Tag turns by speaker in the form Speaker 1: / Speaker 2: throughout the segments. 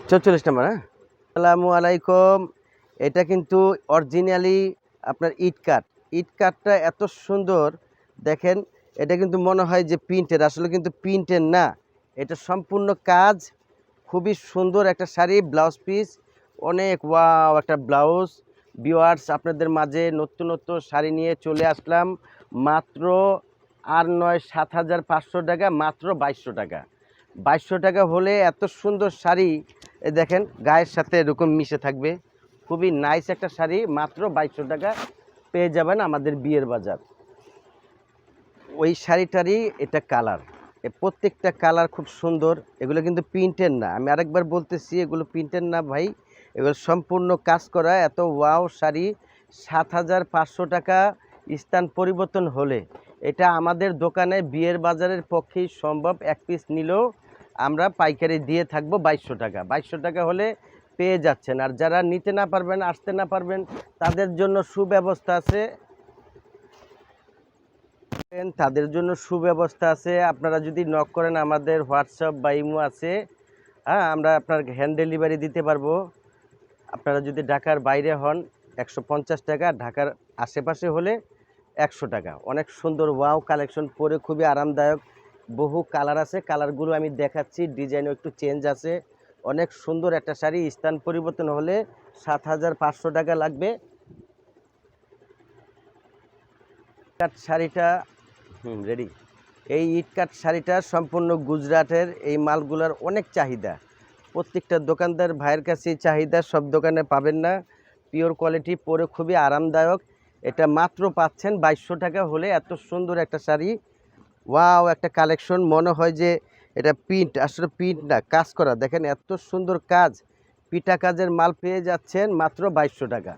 Speaker 1: 44 number. হ্যাঁ, আসসালামু আলাইকুম। এটা কিন্তু অরিজিনালি আপনার ইট কাঠটা এত সুন্দর দেখেন। এটা কিন্তু মনে হয় যে প্রিন্টের, আসলে কিন্তু প্রিন্টের না। এটা সম্পূর্ণ কাজ। খুবই সুন্দর একটা শাড়ি, ব্লাউজ পিস অনেক ওয়াও একটা ব্লাউজ। ভিউয়ার্স, আপনাদের মাঝে নতুনত্ব শাড়ি নিয়ে চলে আসলাম। মাত্র আর নয় 7,500 টাকা, মাত্র 2200 টাকা। 2200 টাকা হলে এত সুন্দর শাড়ি দেখেন গায়ের সাথে এরকম মিশে থাকবে। খুবই নাইস একটা শাড়ি, মাত্র 2200 টাকা পেয়ে যাবেন আমাদের বিয়ের বাজার। ওই শাড়িটারই এটা কালার, প্রত্যেকটা কালার খুব সুন্দর। এগুলো কিন্তু প্রিন্টের না, আমি আরেকবার বলতেছি, এগুলো প্রিন্টের না ভাই, এগুলো সম্পূর্ণ কাজ করা। এত ওয়াও শাড়ি 7,500 টাকা স্থান পরিবর্তন হলে এটা আমাদের দোকানে বিয়ের বাজারের পক্ষেই সম্ভব। এক পিস নিলেও আমরা পাইকারি দিয়ে থাকবো 2200 টাকা। 2200 টাকা হলে পেয়ে যাচ্ছেন। আর যারা নিতে না পারবেন, আসতে না পারবেন, তাদের জন্য সুব্যবস্থা আছে। আপনারা যদি নক করেন, আমাদের হোয়াটসঅ্যাপ বা ইমো আছে। হ্যাঁ, আমরা আপনার হ্যান্ড ডেলিভারি দিতে পারবো। আপনারা যদি ঢাকার বাইরে হন 150 টাকা, ঢাকার আশেপাশে হলে 100 টাকা। অনেক সুন্দর ওয়াও কালেকশন, পরে খুবই আরামদায়ক। বহু কালার আছে, কালারগুলো আমি দেখাচ্ছি, ডিজাইনও একটু চেঞ্জ আছে। অনেক সুন্দর একটা শাড়ি, স্থান পরিবর্তন হলে 7,500 টাকা লাগবে। শাড়িটা রেডি। এই ইটকাট শাড়িটা সম্পূর্ণ গুজরাটের। এই মালগুলার অনেক চাহিদা, প্রত্যেকটা দোকানদার ভাইয়ের কাছেই চাহিদা, সব দোকানে পাবেন না। পিওর কোয়ালিটি, পরে খুবই আরামদায়ক। এটা মাত্র পাচ্ছেন 2200 টাকা হলে। এত সুন্দর একটা শাড়ি, ওয়াও একটা কালেকশন। মনে হয় যে এটা প্রিন্ট, আসলে প্রিন্ট না, কাজ করা। দেখেন এত সুন্দর কাজ, পিটা কাজের মাল পেয়ে যাচ্ছেন মাত্র 2200 টাকা।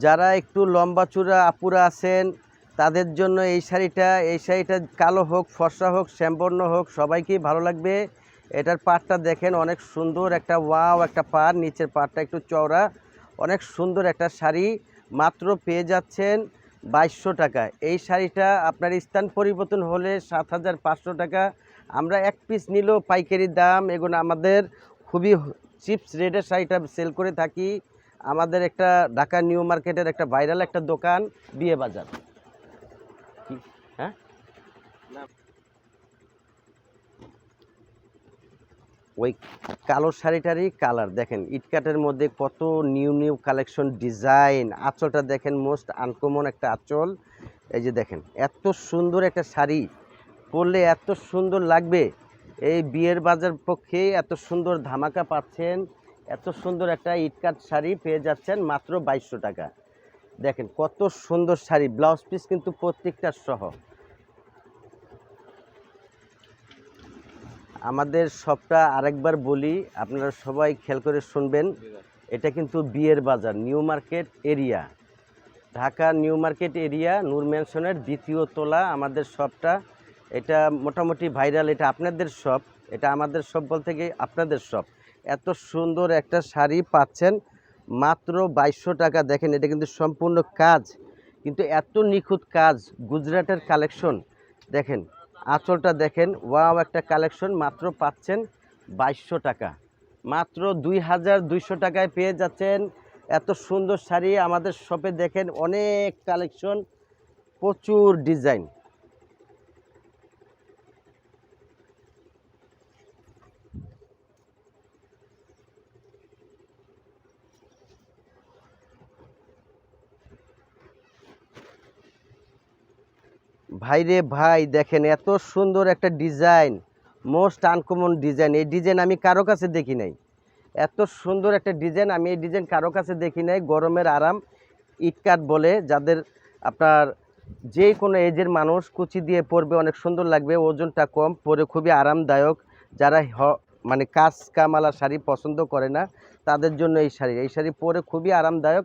Speaker 1: যারা একটু লম্বা চূড়া আপুরা আছেন, তাদের জন্য এই শাড়িটা কালো হোক, ফর্সা হোক, শ্যামবর্ণ হোক, সবাইকেই ভালো লাগবে। এটার পাড়টা দেখেন অনেক সুন্দর একটা ওয়াও একটা পাড়, নিচের পাড়টা একটু চওড়া। অনেক সুন্দর একটা শাড়ি, মাত্র পেয়ে যাচ্ছেন 2200 টাকা। এই শাড়িটা আপনার স্থান পরিবর্তন হলে 7,500 টাকা। আমরা এক পিস নিলেও পাইকারি দাম, এগুলো আমাদের খুবই চিপস রেটের শাড়িটা সেল করে থাকি। আমাদের একটা ঢাকা নিউ মার্কেটের একটা ভাইরাল একটা দোকান, বিয়ে বাজার। হ্যাঁ, ওই কালো শাড়িটারই কালার দেখেন। ইটকাটের মধ্যে কত নিউ নিউ কালেকশন ডিজাইন। আঁচলটা দেখেন, মোস্ট আনকমন একটা আঁচল। এই যে দেখেন এত সুন্দর একটা শাড়ি, পরলে এত সুন্দর লাগবে। এই বিয়ের বাজার পক্ষে এত সুন্দর ধামাকা পাচ্ছেন। এত সুন্দর একটা ইটকাট শাড়ি পেয়ে যাচ্ছেন মাত্র 2200 টাকা। দেখেন কত সুন্দর শাড়ি, ব্লাউজ পিস কিন্তু প্রত্যেকটা সহ। আমাদের শপটা আরেকবার বলি, আপনারা সবাই খেয়াল করে শুনবেন। এটা কিন্তু বিয়ের বাজার, new market area, Dhaka new market area, Noor ম্যানশনের দ্বিতীয় তলা আমাদের শপটা। এটা মোটামুটি ভাইরাল, এটা আপনাদের শপ, এটা আমাদের শপ বলতে গিয়ে আপনাদের শপ। এত সুন্দর একটা শাড়ি পাচ্ছেন মাত্র 2200 টাকা। দেখেন এটা কিন্তু সম্পূর্ণ কাজ, কিন্তু এত নিখুঁত কাজ, গুজরাটের কালেকশন। দেখেন আঁচলটা দেখেন, ওয়াও একটা কালেকশন, মাত্র পাচ্ছেন 2200 টাকা। মাত্র 2200 টাকায় পেয়ে যাচ্ছেন এত সুন্দর শাড়ি আমাদের শপে। দেখেন অনেক কালেকশন, প্রচুর ডিজাইন। ভাইরে ভাই, দেখেন এত সুন্দর একটা ডিজাইন, মোস্ট আনকমন ডিজাইন। এই ডিজাইন আমি কারো কাছে দেখি নাই। এত সুন্দর একটা ডিজাইন, আমি এই ডিজাইন কারো কাছে দেখি নাই। গরমের আরাম, ইটকাট বলে যাদের, আপনার যে কোনো এজের মানুষ কুচি দিয়ে পরবে, অনেক সুন্দর লাগবে, ওজনটা কম, পরে খুবই আরামদায়ক। যারা মানে কাজ কামালা শাড়ি পছন্দ করে না, তাদের জন্য এই শাড়ি পরে খুবই আরামদায়ক।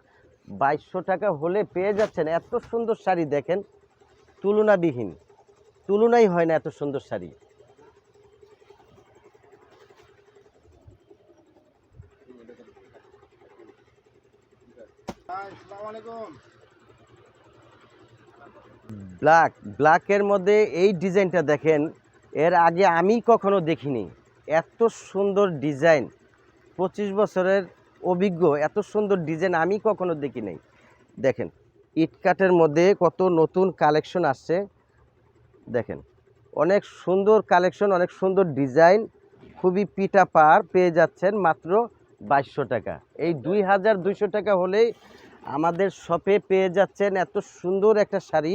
Speaker 1: 2200 টাকা হলে পেয়ে যাচ্ছেন এত সুন্দর শাড়ি। দেখেন তুলনাবিহীন, তুলনাই হয় না এত সুন্দর শাড়ি। ব্ল্যাকের মধ্যে এই ডিজাইনটা দেখেন, এর আগে আমি কখনো দেখিনি এত সুন্দর ডিজাইন। 25 বছরের অভিজ্ঞ, এত সুন্দর ডিজাইন আমি কখনো দেখি নাই। দেখেন ইটকাটের মধ্যে কত নতুন কালেকশন আসছে, দেখেন অনেক সুন্দর কালেকশন, অনেক সুন্দর ডিজাইন, খুবই পিটা পার পেয়ে যাচ্ছেন মাত্র 2200 টাকা। এই 2200 টাকা হলেই আমাদের শপে পেয়ে যাচ্ছেন এত সুন্দর একটা শাড়ি।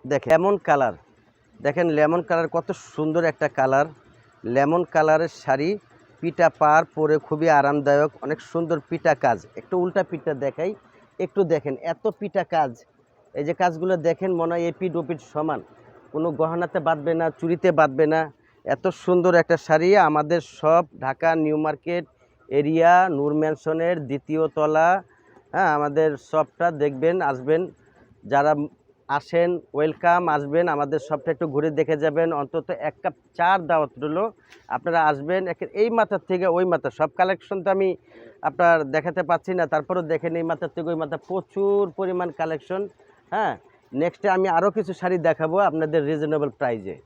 Speaker 1: দেখেন লেমন কালার, দেখেন লেমন কালার কত সুন্দর একটা কালার, লেমন কালারের শাড়ি, পিটা পার পরে খুবই আরামদায়ক, অনেক সুন্দর পিটা কাজ। একটু উল্টা পিঠটা দেখাই, একটু দেখেন এত পিটা কাজ। এই যে কাজগুলো দেখেন মনে হয় এপিট ওপিট সমান, কোনো গহনাতে বাঁধবে না, চুড়িতে বাঁধবে না। এত সুন্দর একটা শাড়ি আমাদের সব Dhaka new market area Noor ম্যানশনের 2য় তলা। হ্যাঁ, আমাদের শপটা দেখবেন, আসবেন, যারা আসেন ওয়েলকাম, আসবেন আমাদের শপটা একটু ঘুরে দেখে যাবেন। অন্তত 1 কাপ চার দাওয়াত রইল, আপনারা আসবেন। এই মাথার থেকে ওই মাথা সব কালেকশন তো আমি আপনার দেখাতে পাচ্ছি না, তারপরেও দেখেন এই মাথার থেকে ওই মাথা প্রচুর পরিমাণ কালেকশন। হ্যাঁ, নেক্সটে আমি আরও কিছু শাড়ি দেখাবো আপনাদের রিজনেবল প্রাইজে।